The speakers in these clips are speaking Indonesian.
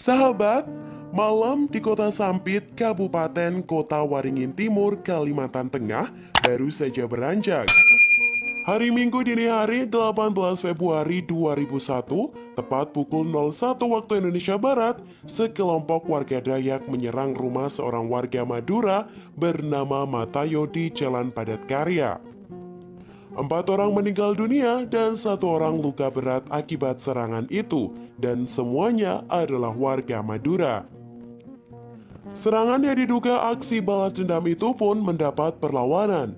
Sahabat, malam di Kota Sampit, Kabupaten Kota Waringin Timur, Kalimantan Tengah, baru saja beranjak. Hari Minggu dini hari 18 Februari 2001, tepat pukul 01 waktu Indonesia Barat, sekelompok warga Dayak menyerang rumah seorang warga Madura bernama Matayo di Jalan Padat Karya. 4 orang meninggal dunia dan 1 orang luka berat akibat serangan itu, dan semuanya adalah warga Madura. Serangan yang diduga aksi balas dendam itu pun mendapat perlawanan.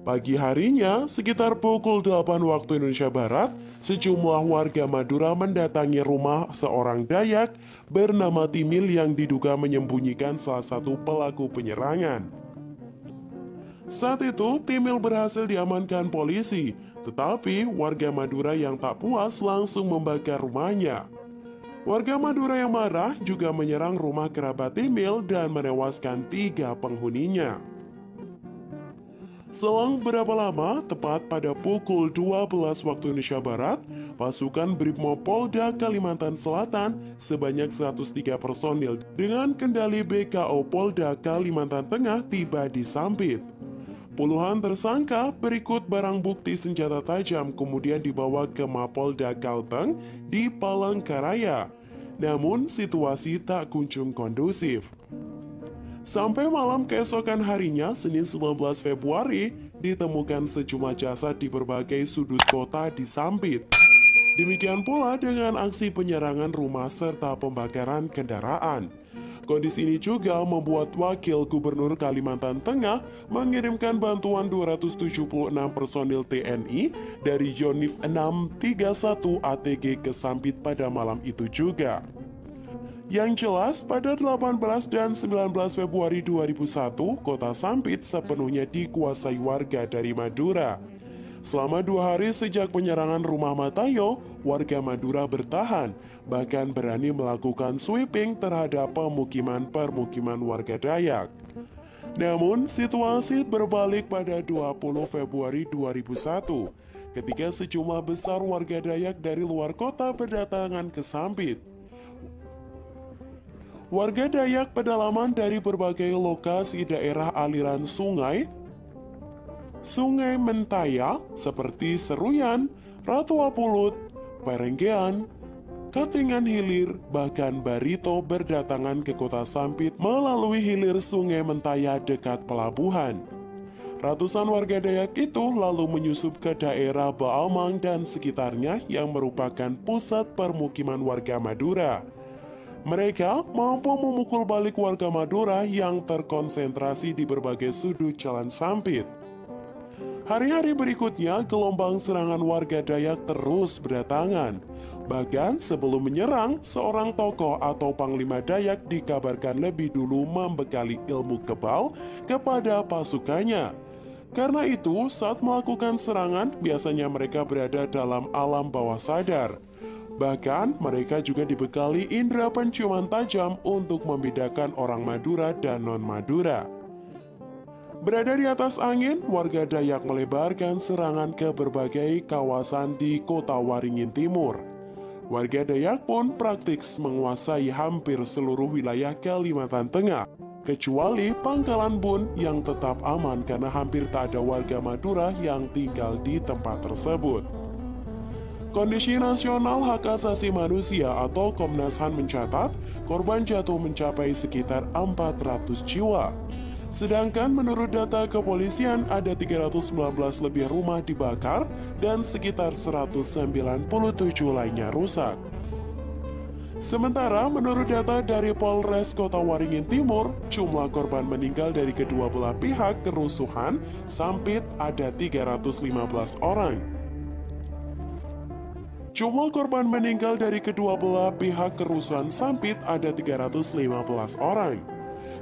Pagi harinya, sekitar pukul 8 waktu Indonesia Barat, sejumlah warga Madura mendatangi rumah seorang Dayak bernama Timil yang diduga menyembunyikan salah satu pelaku penyerangan. Saat itu, Timil berhasil diamankan polisi, tetapi warga Madura yang tak puas langsung membakar rumahnya. Warga Madura yang marah juga menyerang rumah kerabat Timil dan menewaskan 3 penghuninya. Selang berapa lama, tepat pada pukul 12 waktu Indonesia Barat, pasukan Brimopolda Kalimantan Selatan sebanyak 103 personil dengan kendali BKO Polda Kalimantan Tengah tiba di Sampit. Puluhan tersangka berikut barang bukti senjata tajam kemudian dibawa ke Mapolda Kalteng di Palangkaraya. Namun situasi tak kunjung kondusif. Sampai malam keesokan harinya, Senin 19 Februari, ditemukan sejumlah jasad di berbagai sudut kota di Sampit. Demikian pula dengan aksi penyerangan rumah serta pembakaran kendaraan. Kondisi ini juga membuat Wakil Gubernur Kalimantan Tengah mengirimkan bantuan 276 personil TNI dari Yonif 631 ATG ke Sampit pada malam itu juga. Yang jelas, pada 18 dan 19 Februari 2001, kota Sampit sepenuhnya dikuasai warga dari Madura. Selama 2 hari sejak penyerangan rumah Matayo, warga Madura bertahan, bahkan berani melakukan sweeping terhadap pemukiman-permukiman warga Dayak. Namun, situasi berbalik pada 20 Februari 2001, ketika sejumlah besar warga Dayak dari luar kota berdatangan ke Sampit. Warga Dayak pedalaman dari berbagai lokasi daerah aliran sungai Mentaya seperti Seruyan, Ratu Apulut, Perenggean, Katingan Hilir, bahkan Barito berdatangan ke kota Sampit melalui hilir Sungai Mentaya dekat pelabuhan. Ratusan warga Dayak itu lalu menyusup ke daerah Baalmang dan sekitarnya yang merupakan pusat permukiman warga Madura. Mereka mampu memukul balik warga Madura yang terkonsentrasi di berbagai sudut jalan Sampit. Hari-hari berikutnya, gelombang serangan warga Dayak terus berdatangan. Bahkan sebelum menyerang, seorang tokoh atau panglima Dayak dikabarkan lebih dulu membekali ilmu kebal kepada pasukannya. Karena itu, saat melakukan serangan, biasanya mereka berada dalam alam bawah sadar. Bahkan, mereka juga dibekali indera penciuman tajam untuk membedakan orang Madura dan non-Madura. Berada di atas angin, warga Dayak melebarkan serangan ke berbagai kawasan di kota Waringin Timur. Warga Dayak pun praktis menguasai hampir seluruh wilayah Kalimantan Tengah, kecuali Pangkalan Bun yang tetap aman karena hampir tak ada warga Madura yang tinggal di tempat tersebut. Kondisi Nasional Hak Asasi Manusia atau Komnas HAM mencatat korban jatuh mencapai sekitar 400 jiwa. Sedangkan menurut data kepolisian ada 319 lebih rumah dibakar dan sekitar 197 lainnya rusak. Sementara menurut data dari Polres Kota Waringin Timur, jumlah korban meninggal dari kedua belah pihak kerusuhan Sampit ada 315 orang. Jumlah korban meninggal dari kedua belah pihak kerusuhan Sampit ada 315 orang.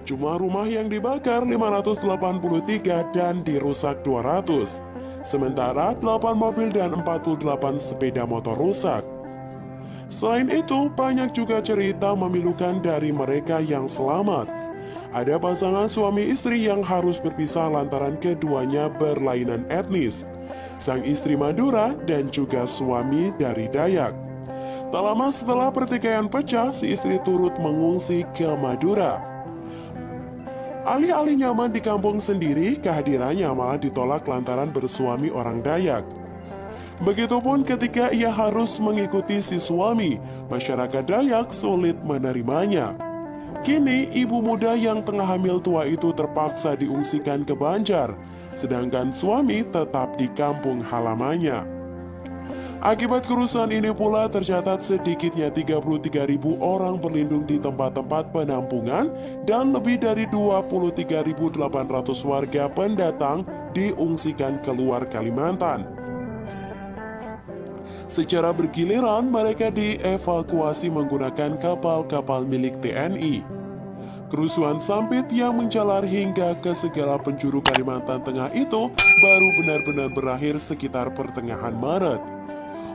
Jumlah rumah yang dibakar 583 dan dirusak 200. Sementara 8 mobil dan 48 sepeda motor rusak. Selain itu, banyak juga cerita memilukan dari mereka yang selamat. Ada pasangan suami istri yang harus berpisah lantaran keduanya berlainan etnis. Sang istri Madura dan juga suami dari Dayak. Tak lama setelah pertikaian pecah, si istri turut mengungsi ke Madura. Alih-alih nyaman di kampung sendiri, kehadirannya malah ditolak lantaran bersuami orang Dayak. Begitupun ketika ia harus mengikuti si suami, masyarakat Dayak sulit menerimanya. Kini, ibu muda yang tengah hamil tua itu terpaksa diungsikan ke Banjar, sedangkan suami tetap di kampung halamannya. Akibat kerusuhan ini pula tercatat sedikitnya 33.000 orang berlindung di tempat-tempat penampungan dan lebih dari 23.800 warga pendatang diungsikan keluar Kalimantan. Secara bergiliran mereka dievakuasi menggunakan kapal-kapal milik TNI. Kerusuhan Sampit yang menjalar hingga ke segala penjuru Kalimantan Tengah itu baru benar-benar berakhir sekitar pertengahan Maret.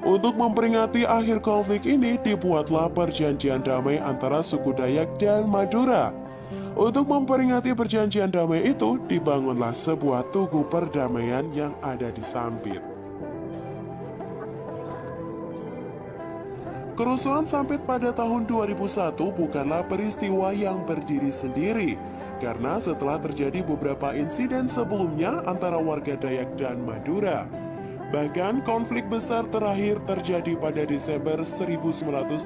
Untuk memperingati akhir konflik ini dibuatlah perjanjian damai antara suku Dayak dan Madura. Untuk memperingati perjanjian damai itu dibangunlah sebuah tugu perdamaian yang ada di Sampit. Kerusuhan Sampit pada tahun 2001 bukanlah peristiwa yang berdiri sendiri, karena setelah terjadi beberapa insiden sebelumnya antara warga Dayak dan Madura. Bahkan konflik besar terakhir terjadi pada Desember 1996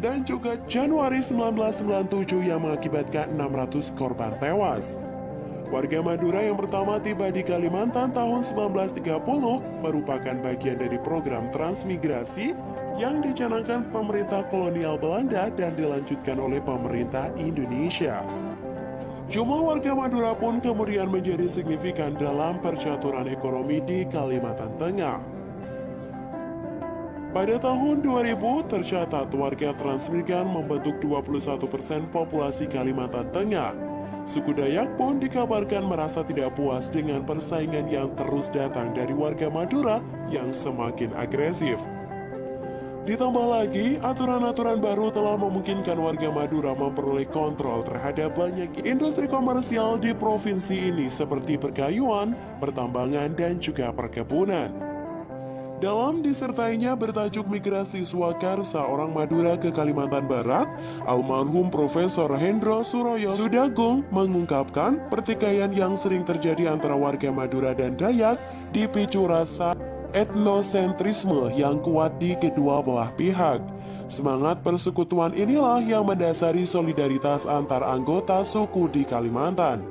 dan juga Januari 1997 yang mengakibatkan 600 korban tewas. Warga Madura yang pertama tiba di Kalimantan tahun 1930 merupakan bagian dari program transmigrasi yang dicanangkan pemerintah kolonial Belanda dan dilanjutkan oleh pemerintah Indonesia. Jumlah warga Madura pun kemudian menjadi signifikan dalam percaturan ekonomi di Kalimantan Tengah. Pada tahun 2000 tercatat warga transmigran membentuk 21% populasi Kalimantan Tengah. Suku Dayak pun dikabarkan merasa tidak puas dengan persaingan yang terus datang dari warga Madura yang semakin agresif. Ditambah lagi, aturan-aturan baru telah memungkinkan warga Madura memperoleh kontrol terhadap banyak industri komersial di provinsi ini seperti perkayuan, pertambangan, dan juga perkebunan. Dalam disertainya bertajuk Migrasi Swakarsa Orang Madura ke Kalimantan Barat, almarhum Profesor Hendro Suroyo Sudagung mengungkapkan pertikaian yang sering terjadi antara warga Madura dan Dayak dipicu rasa etnosentrisme yang kuat di kedua belah pihak. Semangat persekutuan inilah yang mendasari solidaritas antar anggota suku di Kalimantan.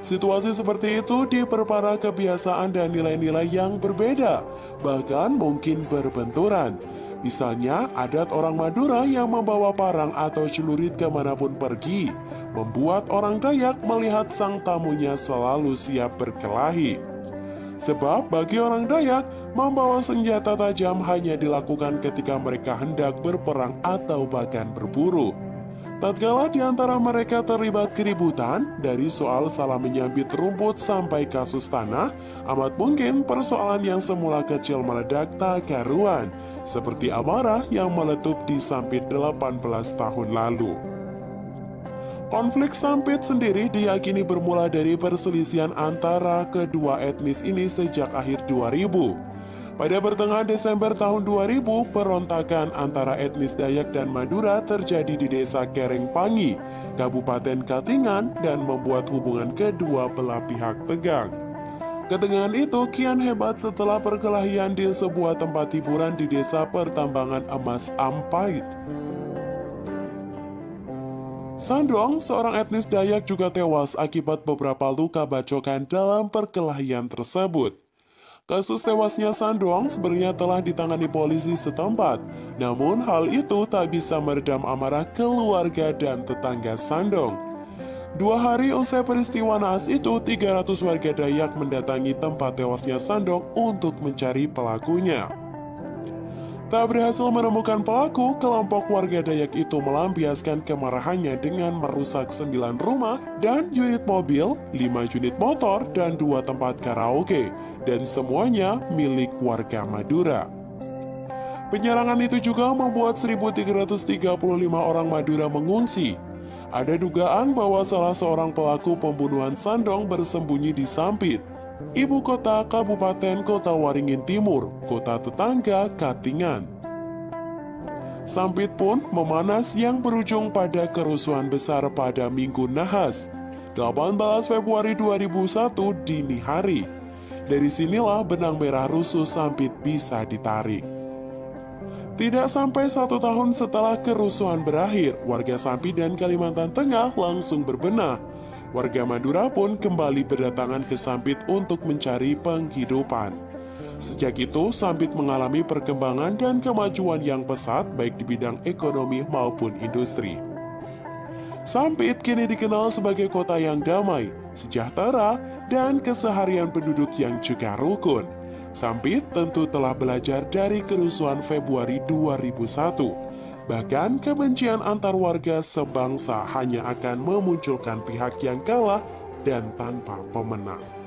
Situasi seperti itu diperparah kebiasaan dan nilai-nilai yang berbeda, bahkan mungkin berbenturan. Misalnya, adat orang Madura yang membawa parang atau celurit kemanapun pergi, membuat orang Dayak melihat sang tamunya selalu siap berkelahi. Sebab bagi orang Dayak, membawa senjata tajam hanya dilakukan ketika mereka hendak berperang atau bahkan berburu. Tatkala di antara mereka terlibat keributan, dari soal salah menyambit rumput sampai kasus tanah, amat mungkin persoalan yang semula kecil meledak tak karuan, seperti amarah yang meletup di Sampit 18 tahun lalu. Konflik Sampit sendiri diyakini bermula dari perselisihan antara kedua etnis ini sejak akhir 2000. Pada pertengahan Desember tahun 2000, perontakan antara etnis Dayak dan Madura terjadi di desa Kerengpangi, Kabupaten Katingan, dan membuat hubungan kedua belah pihak tegang. Ketegangan itu kian hebat setelah perkelahian di sebuah tempat hiburan di desa pertambangan emas Ampait. Sandong, seorang etnis Dayak juga tewas akibat beberapa luka bacokan dalam perkelahian tersebut. Kasus tewasnya Sandong sebenarnya telah ditangani polisi setempat, namun hal itu tak bisa meredam amarah keluarga dan tetangga Sandong. 2 hari usai peristiwa naas itu, 300 warga Dayak mendatangi tempat tewasnya Sandong untuk mencari pelakunya. Tak berhasil menemukan pelaku, kelompok warga Dayak itu melampiaskan kemarahannya dengan merusak 9 rumah dan unit mobil, 5 unit motor, dan 2 tempat karaoke, dan semuanya milik warga Madura. Penyerangan itu juga membuat 1.335 orang Madura mengungsi. Ada dugaan bahwa salah seorang pelaku pembunuhan Sandong bersembunyi di Sampit, ibu kota Kabupaten Kota Waringin Timur, kota tetangga Katingan. Sampit pun memanas yang berujung pada kerusuhan besar pada Minggu Nahas, 18 Februari 2001 dini hari. Dari sinilah benang merah rusuh Sampit bisa ditarik. Tidak sampai 1 tahun setelah kerusuhan berakhir, warga Sampit dan Kalimantan Tengah langsung berbenah. Warga Madura pun kembali berdatangan ke Sampit untuk mencari penghidupan. Sejak itu, Sampit mengalami perkembangan dan kemajuan yang pesat baik di bidang ekonomi maupun industri. Sampit kini dikenal sebagai kota yang damai, sejahtera, dan keseharian penduduk yang juga rukun. Sampit tentu telah belajar dari kerusuhan Februari 2001. Bahkan kebencian antar warga sebangsa hanya akan memunculkan pihak yang kalah dan tanpa pemenang.